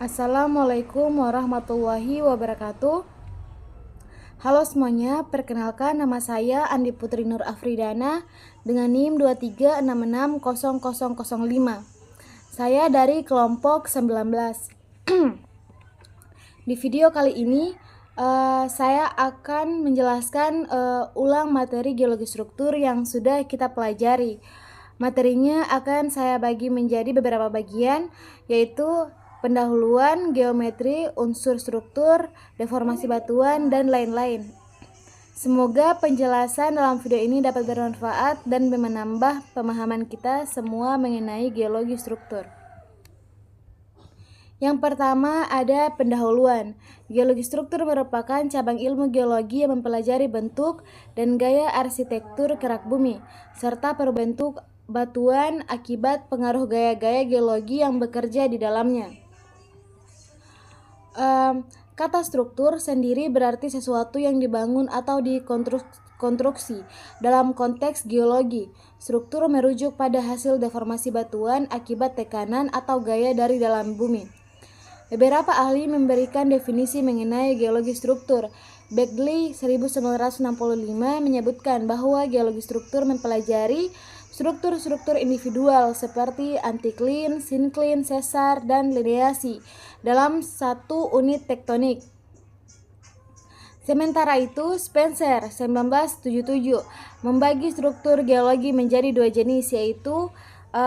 Assalamualaikum warahmatullahi wabarakatuh. Halo semuanya, perkenalkan nama saya Andi Putri Nur Afridana dengan NIM 23660005. Saya dari kelompok 19. Di video kali ini saya akan menjelaskan ulang materi geologi struktur yang sudah kita pelajari. Materinya akan saya bagi menjadi beberapa bagian, yaitu pendahuluan, geometri, unsur struktur, deformasi batuan, dan lain-lain. Semoga penjelasan dalam video ini dapat bermanfaat dan menambah pemahaman kita semua mengenai geologi struktur. Yang pertama ada pendahuluan. Geologi struktur merupakan cabang ilmu geologi yang mempelajari bentuk dan gaya arsitektur kerak bumi, serta perbentuk batuan akibat pengaruh gaya-gaya geologi yang bekerja di dalamnya. Kata struktur sendiri berarti sesuatu yang dibangun atau dikonstruksi. Dalam konteks geologi, struktur merujuk pada hasil deformasi batuan akibat tekanan atau gaya dari dalam bumi. Beberapa ahli memberikan definisi mengenai geologi struktur. Bagley 1965 menyebutkan bahwa geologi struktur mempelajari struktur-struktur individual seperti antiklin, sinkline, sesar, dan lineasi dalam satu unit tektonik. Sementara itu, Spencer 1977 membagi struktur geologi menjadi dua jenis, yaitu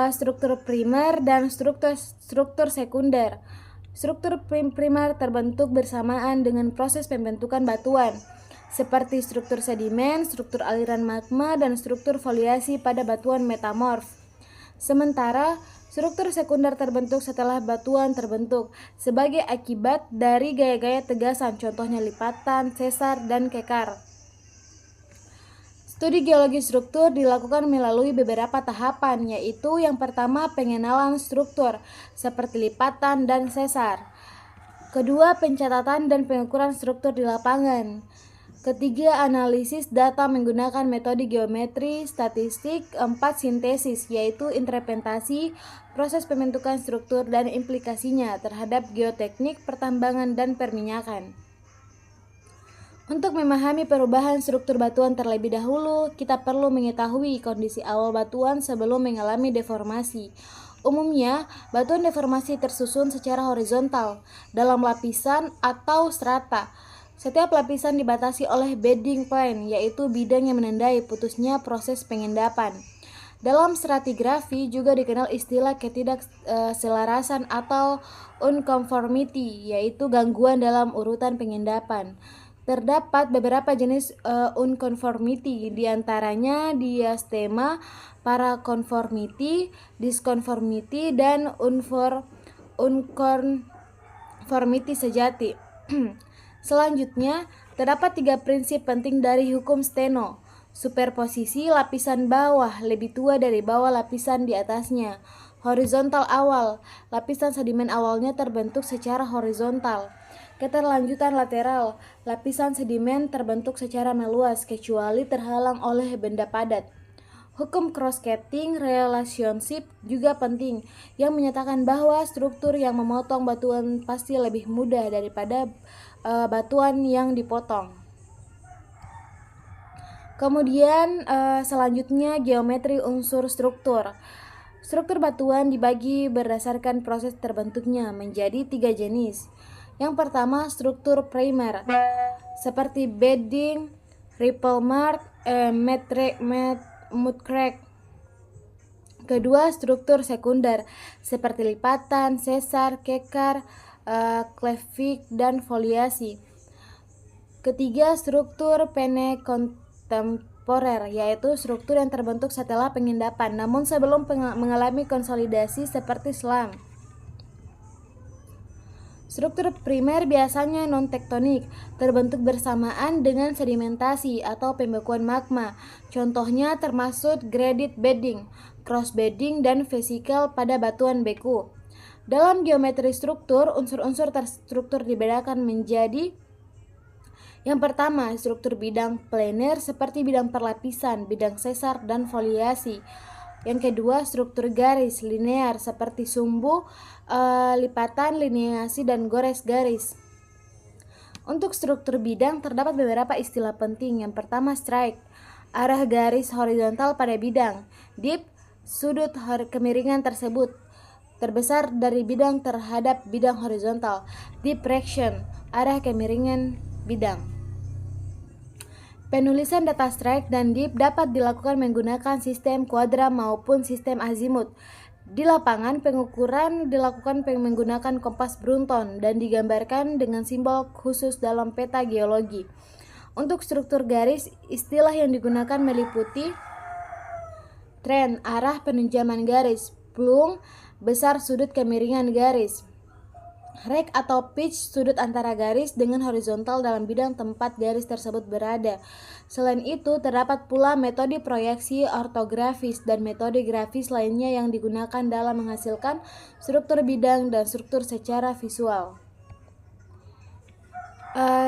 struktur primer dan struktur sekunder. Struktur primer terbentuk bersamaan dengan proses pembentukan batuan, seperti struktur sedimen, struktur aliran magma, dan struktur foliasi pada batuan metamorf. Sementara struktur sekunder terbentuk setelah batuan terbentuk sebagai akibat dari gaya-gaya tegasan, contohnya lipatan, sesar, dan kekar. Studi geologi struktur dilakukan melalui beberapa tahapan, yaitu yang pertama pengenalan struktur seperti lipatan dan sesar. Kedua, pencatatan dan pengukuran struktur di lapangan. Ketiga, analisis data menggunakan metode geometri statistik. Empat, sintesis, yaitu interpretasi proses pembentukan struktur dan implikasinya terhadap geoteknik, pertambangan, dan perminyakan. Untuk memahami perubahan struktur batuan terlebih dahulu, kita perlu mengetahui kondisi awal batuan sebelum mengalami deformasi. Umumnya, batuan deformasi tersusun secara horizontal dalam lapisan atau strata. Setiap lapisan dibatasi oleh bedding plane, yaitu bidang yang menandai putusnya proses pengendapan. Dalam stratigrafi juga dikenal istilah ketidakselarasan atau unconformity, yaitu gangguan dalam urutan pengendapan. Terdapat beberapa jenis unconformity, diantaranya diastema, paraconformity, disconformity, dan unconformity sejati. Selanjutnya, terdapat tiga prinsip penting dari hukum Steno. Superposisi, lapisan bawah lebih tua dari bawah lapisan di atasnya. Horizontal awal, lapisan sedimen awalnya terbentuk secara horizontal. Keterlanjutan lateral, lapisan sedimen terbentuk secara meluas kecuali terhalang oleh benda padat. Hukum cross-cutting relationship juga penting, yang menyatakan bahwa struktur yang memotong batuan pasti lebih mudah daripada batuan yang dipotong. Kemudian selanjutnya geometri unsur struktur. Struktur batuan dibagi berdasarkan proses terbentuknya menjadi tiga jenis. Yang pertama, struktur primer seperti bedding, ripple mark, mud crack. Kedua, struktur sekunder seperti lipatan, sesar, kekar, clefik, dan foliasi. Ketiga, struktur pene kontemporer, yaitu struktur yang terbentuk setelah pengendapan namun sebelum mengalami konsolidasi seperti selam. Struktur primer biasanya non-tektonik, terbentuk bersamaan dengan sedimentasi atau pembekuan magma. Contohnya termasuk graded bedding, cross bedding, dan vesicle pada batuan beku. Dalam geometri struktur, unsur-unsur terstruktur dibedakan menjadi: yang pertama, struktur bidang planer seperti bidang perlapisan, bidang sesar, dan foliasi. Yang kedua, struktur garis linear seperti sumbu, lipatan, lineasi, dan gores garis. Untuk struktur bidang terdapat beberapa istilah penting. Yang pertama, strike, arah garis horizontal pada bidang. Dip, sudut kemiringan tersebut terbesar dari bidang terhadap bidang horizontal. Depression, arah kemiringan bidang. Penulisan data strike dan dip dapat dilakukan menggunakan sistem kuadram maupun sistem azimut. Di lapangan, pengukuran dilakukan menggunakan kompas Brunton dan digambarkan dengan simbol khusus dalam peta geologi. Untuk struktur garis, istilah yang digunakan meliputi trend, arah penunjaman garis, plung, besar sudut kemiringan garis, rek atau pitch, sudut antara garis dengan horizontal dalam bidang tempat garis tersebut berada. Selain itu, terdapat pula metode proyeksi ortografis dan metode grafis lainnya yang digunakan dalam menghasilkan struktur bidang dan struktur secara visual.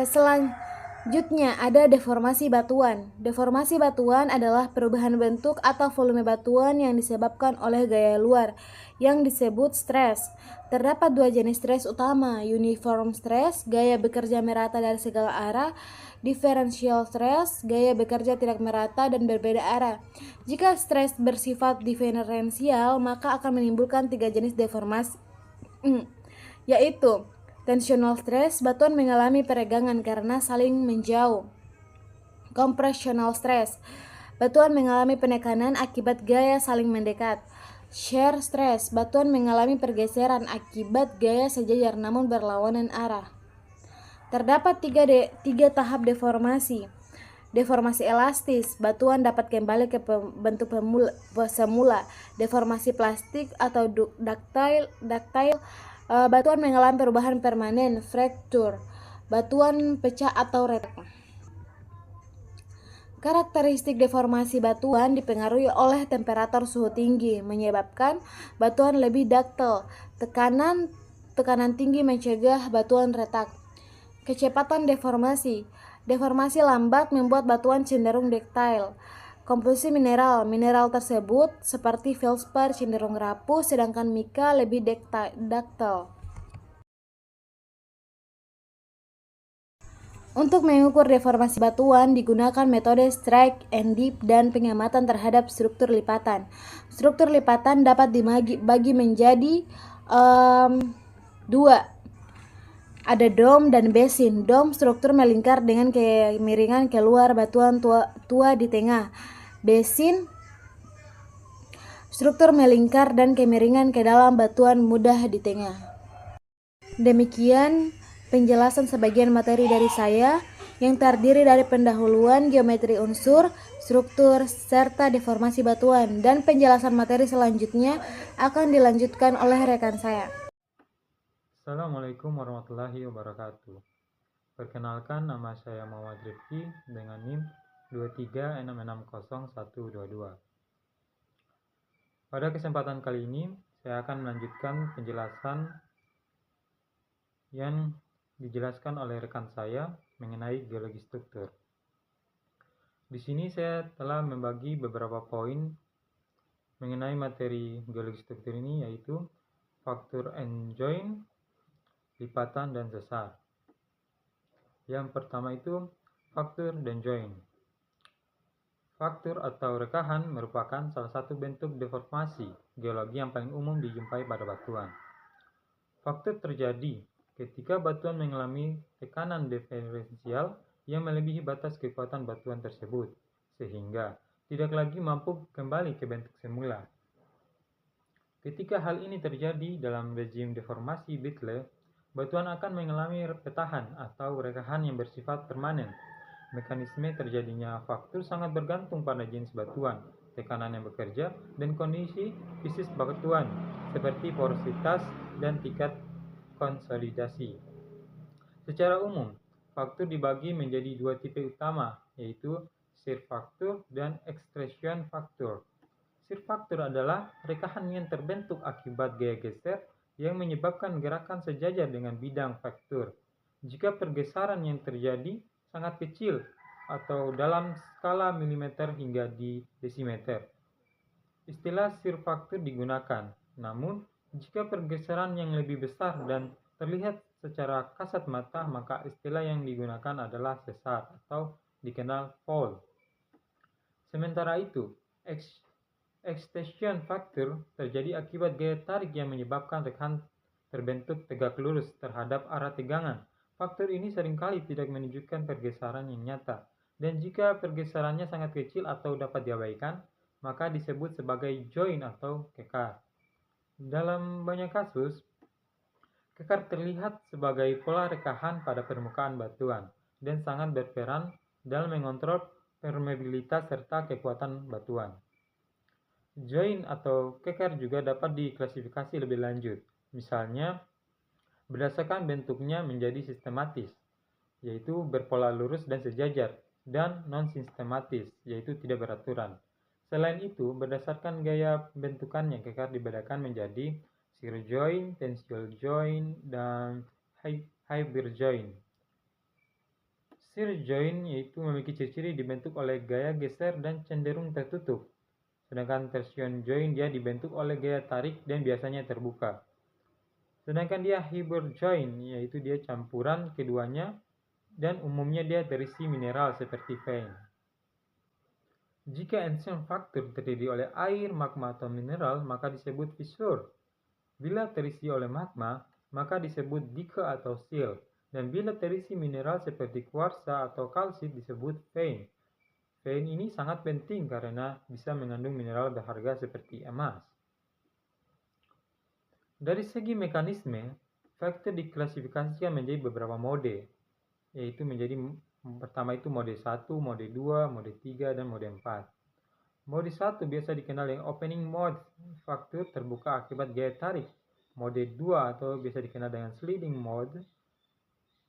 Selanjutnya ada deformasi batuan. Deformasi batuan adalah perubahan bentuk atau volume batuan yang disebabkan oleh gaya luar yang disebut stres. Terdapat dua jenis stres utama, uniform stress, gaya bekerja merata dari segala arah, differential stress, gaya bekerja tidak merata dan berbeda arah. Jika stres bersifat diferensial, maka akan menimbulkan tiga jenis deformasi, yaitu tensional stress, batuan mengalami peregangan karena saling menjauh. Compressional stress, batuan mengalami penekanan akibat gaya saling mendekat. Shear stress, batuan mengalami pergeseran akibat gaya sejajar namun berlawanan arah. Terdapat tiga tahap deformasi. Deformasi elastis, batuan dapat kembali ke bentuk semula. Deformasi plastik atau ductile, batuan mengalami perubahan permanen, fracture, batuan pecah atau retak. Karakteristik deformasi batuan dipengaruhi oleh temperatur suhu tinggi, menyebabkan batuan lebih ductile. Tekanan tinggi mencegah batuan retak. Kecepatan deformasi. Deformasi lambat membuat batuan cenderung ductile. Komposisi mineral tersebut seperti feldspar cenderung rapuh, sedangkan mika lebih ductile. Untuk mengukur deformasi batuan digunakan metode strike and dip dan pengamatan terhadap struktur lipatan. Struktur lipatan dapat dibagi menjadi dua. Ada dome dan basin. Dome struktur melingkar dengan kemiringan keluar, batuan tua di tengah. Basin struktur melingkar dan kemiringan ke dalam, batuan mudah di tengah. Demikian penjelasan sebagian materi dari saya yang terdiri dari pendahuluan geometri unsur, struktur, serta deformasi batuan, dan penjelasan materi selanjutnya akan dilanjutkan oleh rekan saya. Assalamualaikum warahmatullahi wabarakatuh. Perkenalkan, nama saya Muhammad Rifki dengan NIM 236602122. Pada kesempatan kali ini, saya akan melanjutkan penjelasan yang dijelaskan oleh rekan saya mengenai geologi struktur. Di sini saya telah membagi beberapa poin mengenai materi geologi struktur ini, yaitu faktor end joint, lipatan, dan sesar. Yang pertama itu faktor dan joint. Faktur atau rekahan merupakan salah satu bentuk deformasi geologi yang paling umum dijumpai pada batuan. Faktur terjadi ketika batuan mengalami tekanan diferensial yang melebihi batas kekuatan batuan tersebut, sehingga tidak lagi mampu kembali ke bentuk semula. Ketika hal ini terjadi dalam rezim deformasi Bickle, batuan akan mengalami petahan atau rekahan yang bersifat permanen. Mekanisme terjadinya faktur sangat bergantung pada jenis batuan, tekanan yang bekerja, dan kondisi fisik batuan, seperti porositas dan tingkat konsolidasi. Secara umum, faktur dibagi menjadi dua tipe utama, yaitu shear faktur dan extrusion faktur. Shear faktur adalah rekahan yang terbentuk akibat gaya geser yang menyebabkan gerakan sejajar dengan bidang faktur. Jika pergeseran yang terjadi sangat kecil atau dalam skala milimeter hingga di desimeter. istilah shear fracture digunakan. Namun, jika pergeseran yang lebih besar dan terlihat secara kasat mata, maka istilah yang digunakan adalah sesar atau dikenal fault. Sementara itu, extension fracture terjadi akibat gaya tarik yang menyebabkan rekahan terbentuk tegak lurus terhadap arah tegangan. Faktor ini seringkali tidak menunjukkan pergeseran yang nyata, dan jika pergeserannya sangat kecil atau dapat diabaikan, maka disebut sebagai joint atau kekar. Dalam banyak kasus, kekar terlihat sebagai pola rekahan pada permukaan batuan dan sangat berperan dalam mengontrol permeabilitas serta kekuatan batuan. Joint atau kekar juga dapat diklasifikasi lebih lanjut, misalnya berdasarkan bentuknya menjadi sistematis, yaitu berpola lurus dan sejajar, dan non-sistematis, yaitu tidak beraturan. Selain itu, berdasarkan gaya bentukannya, kekar dibedakan menjadi shear joint, tensional joint, dan hybrid joint. Shear joint yaitu memiliki ciri-ciri dibentuk oleh gaya geser dan cenderung tertutup. Sedangkan tension joint dia dibentuk oleh gaya tarik dan biasanya terbuka. Sedangkan dia hybrid joint yaitu dia campuran keduanya dan umumnya dia terisi mineral seperti vein. Jika tension fracture terdiri oleh air, magma atau mineral, maka disebut fissure. Bila terisi oleh magma, maka disebut dike atau seal. Dan bila terisi mineral seperti kuarsa atau kalsit disebut vein. Vein ini sangat penting karena bisa mengandung mineral berharga seperti emas. Dari segi mekanisme, fracture diklasifikasikan menjadi beberapa mode, yaitu pertama itu mode 1, mode 2, mode 3, dan mode 4. Mode 1 biasa dikenal dengan opening mode, fracture terbuka akibat gaya tarik. Mode 2 atau biasa dikenal dengan sliding mode,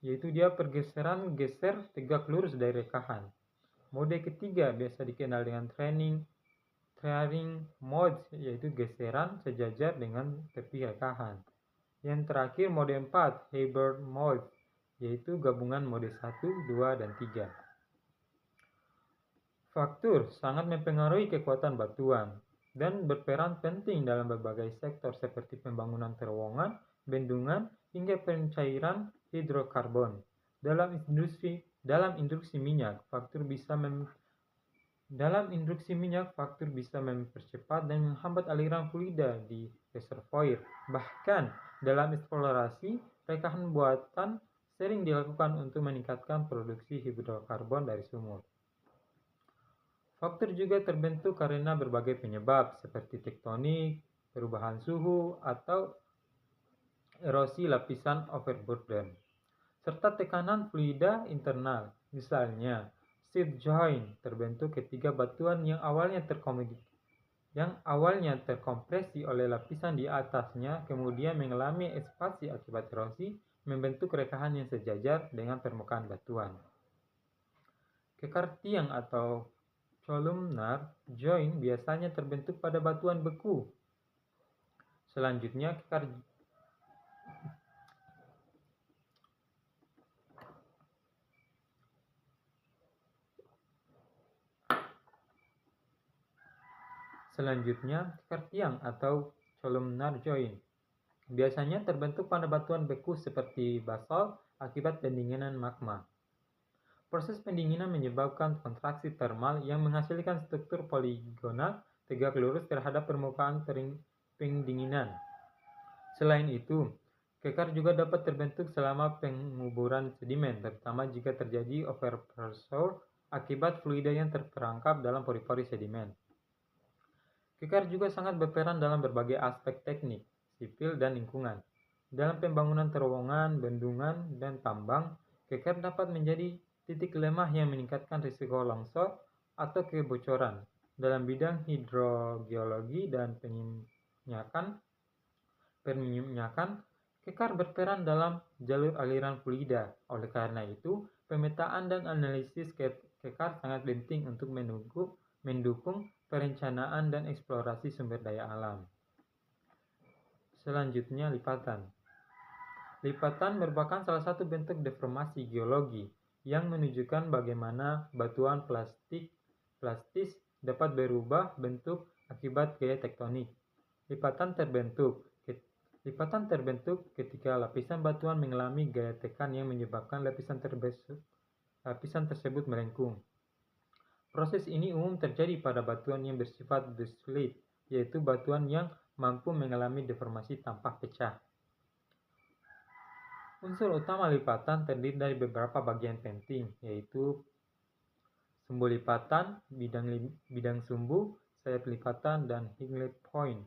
yaitu dia pergeseran geser tegak lurus dari rekahan. Mode ketiga biasa dikenal dengan trailing mode, yaitu geseran sejajar dengan tepi rekahan. Yang terakhir mode 4, hybrid mode, yaitu gabungan mode 1, 2, dan 3. Fracture sangat mempengaruhi kekuatan batuan dan berperan penting dalam berbagai sektor seperti pembangunan terowongan, bendungan, hingga pencairan hidrokarbon. Dalam industri minyak, fracture bisa mempercepat dan menghambat aliran fluida di reservoir. Bahkan dalam eksplorasi, rekahan buatan sering dilakukan untuk meningkatkan produksi hidrokarbon dari sumur. Fracture juga terbentuk karena berbagai penyebab seperti tektonik, perubahan suhu, atau erosi lapisan overburden, serta tekanan fluida internal. Misalnya, shear joint terbentuk ketika batuan yang awalnya terkompresi oleh lapisan di atasnya kemudian mengalami ekspansi akibat erosi, membentuk rekahan yang sejajar dengan permukaan batuan. Kekar tiang atau columnar joint biasanya terbentuk pada batuan beku. Selanjutnya, kekar tiang atau columnar joint biasanya terbentuk pada batuan beku seperti basalt akibat pendinginan magma. Proses pendinginan menyebabkan kontraksi termal yang menghasilkan struktur poligonal tegak lurus terhadap permukaan pendinginan. Selain itu, kekar juga dapat terbentuk selama penguburan sedimen, terutama jika terjadi overpressure akibat fluida yang terperangkap dalam pori-pori sedimen. Kekar juga sangat berperan dalam berbagai aspek teknik, sipil, dan lingkungan. Dalam pembangunan terowongan, bendungan, dan tambang, kekar dapat menjadi titik lemah yang meningkatkan risiko longsor atau kebocoran. Dalam bidang hidrogeologi dan perminyakan, kekar berperan dalam jalur aliran fluida. Oleh karena itu, pemetaan dan analisis kekar sangat penting untuk mendukung perencanaan dan eksplorasi sumber daya alam. Selanjutnya, lipatan. Lipatan merupakan salah satu bentuk deformasi geologi yang menunjukkan bagaimana batuan plastis dapat berubah bentuk akibat gaya tektonik. Lipatan terbentuk ketika lapisan batuan mengalami gaya tekan yang menyebabkan lapisan tersebut melengkung. Proses ini umum terjadi pada batuan yang bersifat basaltic, yaitu batuan yang mampu mengalami deformasi tanpa pecah. Unsur utama lipatan terdiri dari beberapa bagian penting, yaitu sumbu lipatan, bidang sumbu, sayap lipatan, dan inlet point.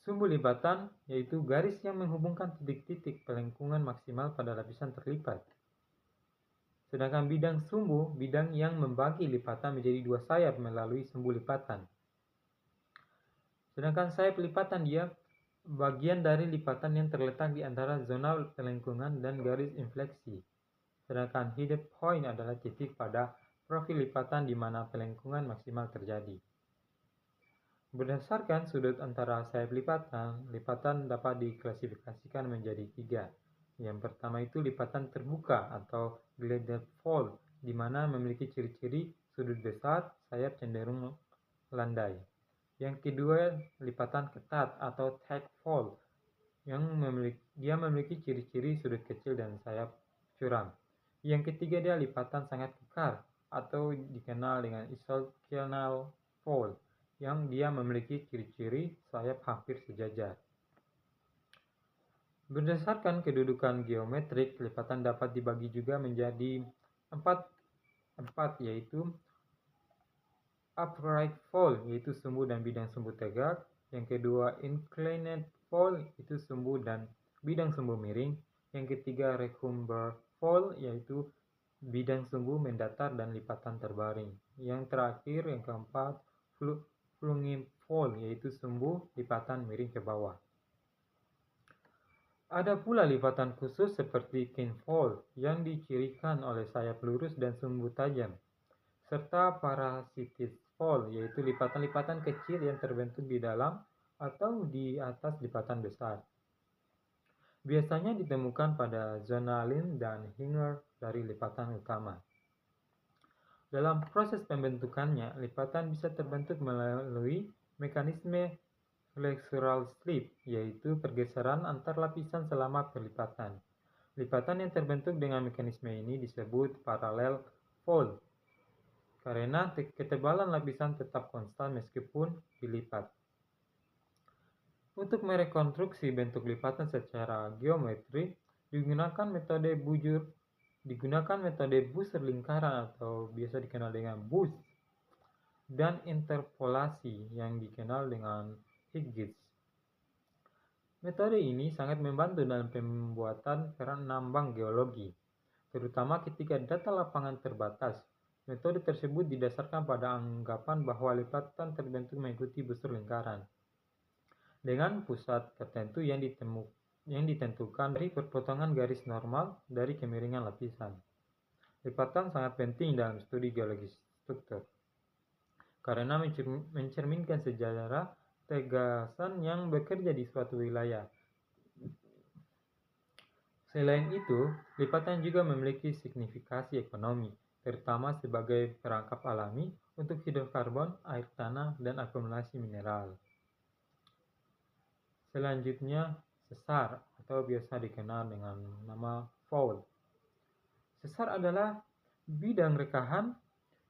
Sumbu lipatan yaitu garis yang menghubungkan titik-titik pelengkungan maksimal pada lapisan terlipat. Sedangkan bidang sumbu, bidang yang membagi lipatan menjadi dua sayap melalui sumbu lipatan. Sedangkan sayap lipatan dia bagian dari lipatan yang terletak di antara zona pelengkungan dan garis infleksi. Sedangkan hidden point adalah titik pada profil lipatan di mana pelengkungan maksimal terjadi. Berdasarkan sudut antara sayap lipatan dapat diklasifikasikan menjadi 3. Yang pertama itu lipatan terbuka atau glided fall, di mana memiliki ciri-ciri sudut besar, sayap cenderung landai. Yang kedua, lipatan ketat atau tight fall, yang memiliki ciri-ciri sudut kecil dan sayap curam. Yang ketiga, dia lipatan sangat kekar atau dikenal dengan isoclinal fall, yang dia memiliki ciri-ciri sayap hampir sejajar. Berdasarkan kedudukan geometrik, lipatan dapat dibagi juga menjadi 4, yaitu upright fall, yaitu sumbu dan bidang sumbu tegak. Yang kedua, inclined fall, itu sumbu dan bidang sumbu miring. Yang ketiga, recumber fall, yaitu bidang sumbu mendatar dan lipatan terbaring. Yang terakhir, yang keempat, flunging fall, yaitu sumbu lipatan miring ke bawah. Ada pula lipatan khusus seperti cane fall yang dicirikan oleh sayap lurus dan sumbu tajam, serta parasitic fall, yaitu lipatan-lipatan kecil yang terbentuk di dalam atau di atas lipatan besar. Biasanya ditemukan pada zona line dan hinge dari lipatan utama. Dalam proses pembentukannya, lipatan bisa terbentuk melalui mekanisme flexural slip, yaitu pergeseran antar lapisan selama perlipatan. Lipatan yang terbentuk dengan mekanisme ini disebut parallel fall, karena ketebalan lapisan tetap konstan meskipun dilipat. Untuk merekonstruksi bentuk lipatan secara geometri, digunakan metode buzzer lingkaran atau biasa dikenal dengan bus, dan interpolasi yang dikenal dengan Higgs. Metode ini sangat membantu dalam pembuatan penambang geologi, terutama ketika data lapangan terbatas. Metode tersebut didasarkan pada anggapan bahwa lipatan terbentuk mengikuti busur lingkaran dengan pusat tertentu yang ditentukan dari perpotongan garis normal dari kemiringan lapisan. Lipatan sangat penting dalam studi geologi struktur karena mencerminkan sejarah tegasan yang bekerja di suatu wilayah. Selain itu, lipatan juga memiliki signifikasi ekonomi, terutama sebagai perangkap alami untuk hidrokarbon, air tanah, dan akumulasi mineral. Selanjutnya, sesar atau biasa dikenal dengan nama fault. Sesar adalah bidang rekahan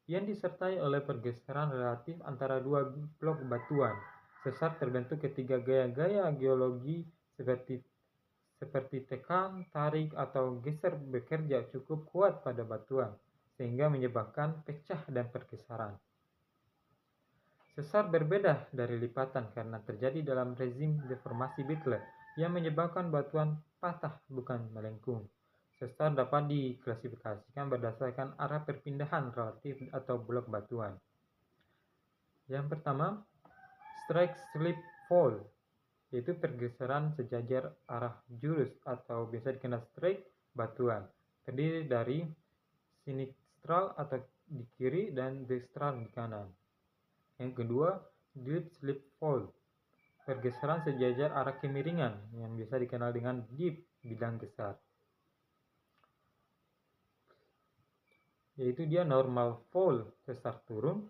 yang disertai oleh pergeseran relatif antara dua blok batuan. Sesar terbentuk ketika gaya-gaya geologi seperti tekan, tarik, atau geser bekerja cukup kuat pada batuan, sehingga menyebabkan pecah dan pergeseran. Sesar berbeda dari lipatan karena terjadi dalam rezim deformasi Bittler yang menyebabkan batuan patah bukan melengkung. Sesar dapat diklasifikasikan berdasarkan arah perpindahan relatif atau blok batuan. Yang pertama, strike slip fall, yaitu pergeseran sejajar arah jurus atau biasa dikenal strike batuan, terdiri dari sinistral atau di kiri dan dextral di kanan. Yang kedua, deep slip fall, pergeseran sejajar arah kemiringan yang biasa dikenal dengan deep bidang besar, yaitu dia normal fall, sesar turun,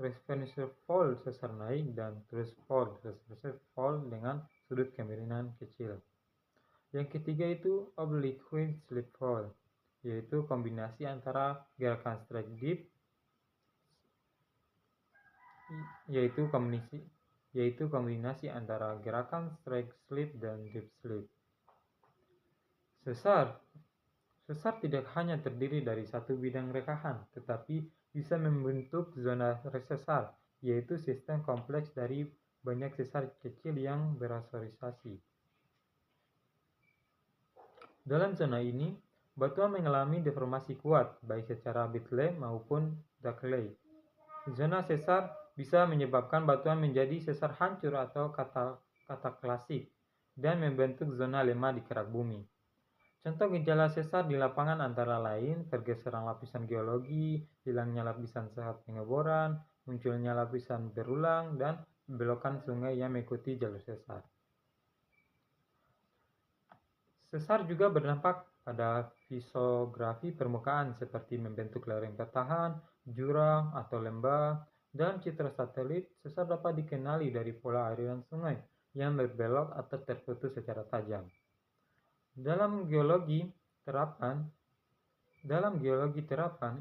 referensial fold sesar naik, dan truth fold referensial fold dengan sudut kemiringan kecil. Yang ketiga itu oblique slip fold, yaitu kombinasi antara gerakan strike deep yaitu kombinasi antara gerakan strike slip dan deep slip. Sesar tidak hanya terdiri dari satu bidang rekahan, tetapi bisa membentuk zona sesar, yaitu sistem kompleks dari banyak sesar kecil yang berasosiasi. Dalam zona ini, batuan mengalami deformasi kuat, baik secara bit lay maupun dark lay. Zona sesar bisa menyebabkan batuan menjadi sesar hancur atau kataklasik dan membentuk zona lemah di kerak bumi. Contoh gejala sesar di lapangan antara lain pergeseran lapisan geologi, hilangnya lapisan saat pengeboran, munculnya lapisan berulang, dan belokan sungai yang mengikuti jalur sesar. Sesar juga berdampak pada fisiografi permukaan seperti membentuk lereng bertahan, jurang, atau lembah. Dalam citra satelit, sesar dapat dikenali dari pola aliran sungai yang berbelok atau terputus secara tajam. Dalam geologi terapan,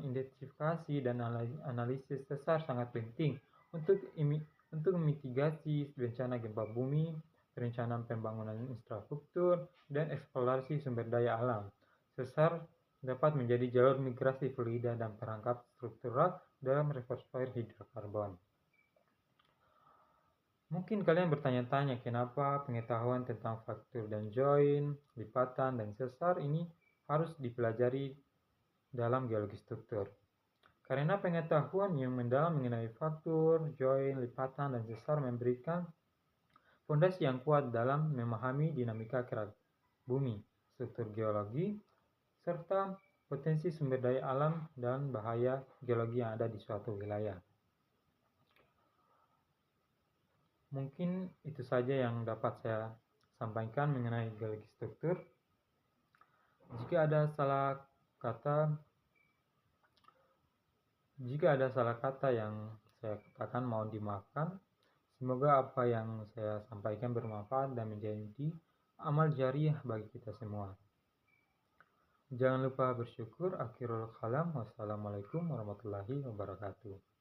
identifikasi dan analisis sesar sangat penting untuk mitigasi bencana gempa bumi, perencanaan pembangunan infrastruktur, dan eksplorasi sumber daya alam. Sesar dapat menjadi jalur migrasi fluida dan perangkap struktural dalam reservoir hidrokarbon. Mungkin kalian bertanya-tanya kenapa pengetahuan tentang fraktur dan join, lipatan, dan sesar ini harus dipelajari dalam geologi struktur. Karena pengetahuan yang mendalam mengenai fraktur, join, lipatan, dan sesar memberikan fondasi yang kuat dalam memahami dinamika kerak bumi, struktur geologi, serta potensi sumber daya alam dan bahaya geologi yang ada di suatu wilayah. Mungkin itu saja yang dapat saya sampaikan mengenai geologi struktur. Jika ada salah kata yang saya katakan mohon dimaafkan. Semoga apa yang saya sampaikan bermanfaat dan menjadi amal jariah bagi kita semua. Jangan lupa bersyukur. Akhirul kalam. Wassalamualaikum warahmatullahi wabarakatuh.